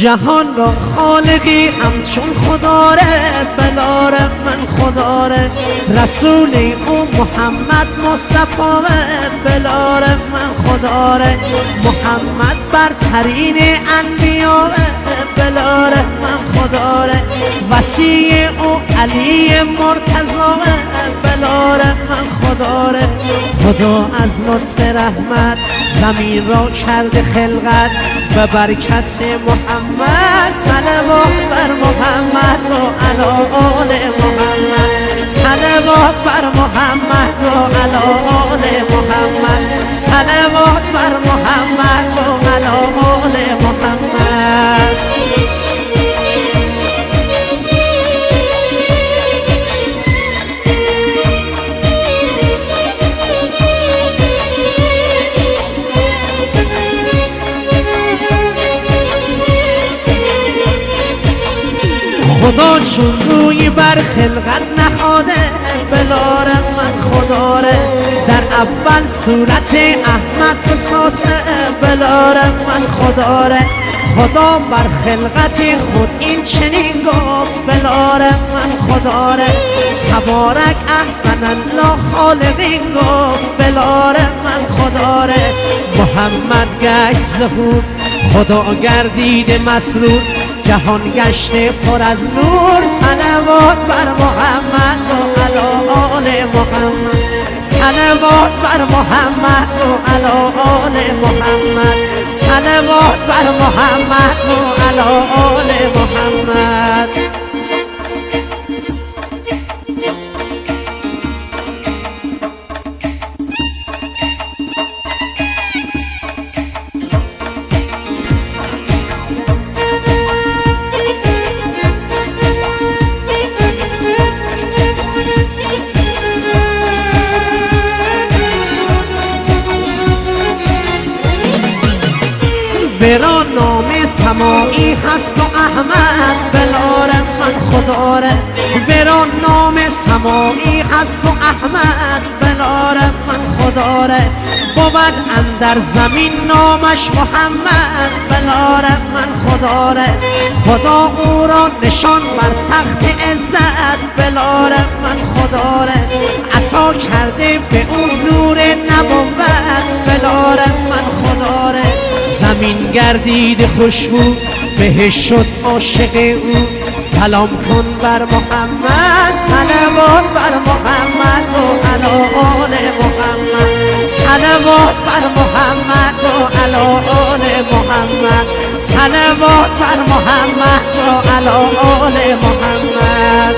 جهان را خالقی همچون خداره، بلاره من خداره رسول او محمد مصطفی، بلاره من خداره محمد برترین انبیاء، بلاره من خداره وسیع او علی مرتضی، بلاره من خداره خدا از لطف رحمت زمین را کرده خلقت به برکت محمد، صلوات بر محمد و علی آل محمد، صلوات بر محمد و علی آل محمد، صلوات بر محمد و علی آل محمد. خدا چون روی بر خلقت نهاده، بلاره من خداره در اول صورت احمد بساطه، بلاره من خداره خدا بر خلقت خود این چنین گفت، بلاره من خداره تبارک احسن الله خالقین گفت، بلاره من خداره محمد گشت ظهور خدا گردیده مسرور، جهان گشته پر از نور، صلوات بر محمد و علی آل محمد، صلوات بر محمد و علی آل محمد، صلوات بر محمد و علی آل محمد. برا نام سماعی هست و احمد، بلاره من خداره برا نام سماعی هست و احمد، بلاره من خداره بود اندر زمین نامش محمد، بلاره من خداره خدا او را نشان بر تخت عزت، بلاره من خداره عطا کرده به او نور نبوت، بلاره من خداره زمین گردید خوشبو بهش شد عاشق او، سلام کن بر محمد، صلوات بر محمد و علی آل محمد، صلوات بر محمد و علی آل محمد، صلوات بر محمد و علی آل محمد.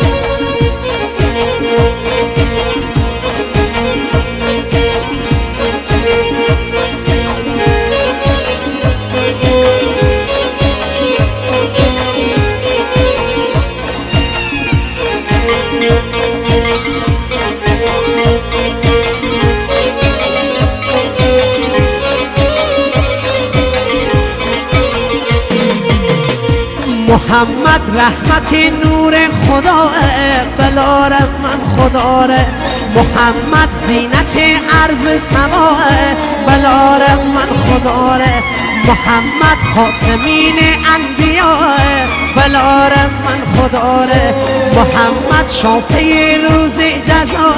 محمد رحمت نور خدا، بلاره من خداره محمد زینت عرض سما، بلاره من خداره محمد خاتمین انبیاء، بلاره من خداره محمد شافی روز جزا،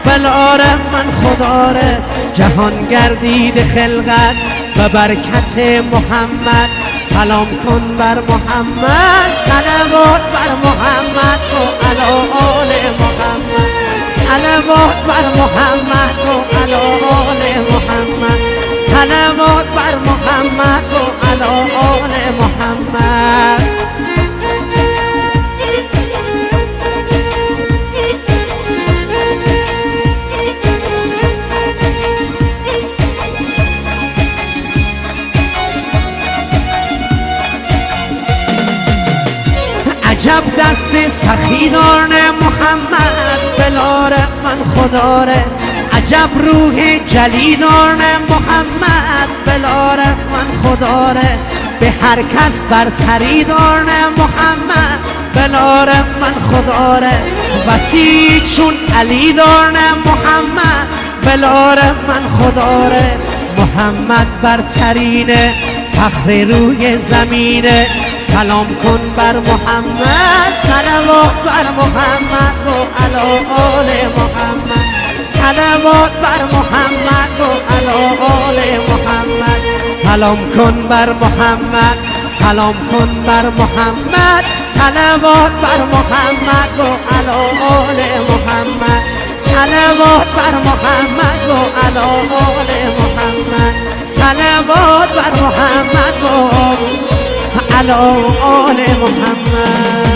بلاره من خداره جهان گردید خلقت به برکت محمد، سلام کن بر محمد، صلوات بر محمد و علی آل محمد، صلوات بر محمد و علی آل محمد، صلوات بر محمد و علی آل محمد. عجب دست سخی داره محمد، بلاره من خداره عجب روح جلی داره محمد، بلاره من خداره به هر کس برتری داره محمد، بلاره من خداره وسیع چون علی داره محمد، بلاره من خداره محمد برترین فخر روی زمینه سلام کن بر محمد صلوات بر محمد و علی آل محمد صلوات بر محمد و علی آل محمد سلام کن بر محمد سلام کن بر محمد صلوات بر محمد و علی آل محمد صلوات بر محمد و علی آل محمد صلوات بر محمد و علی آل محمد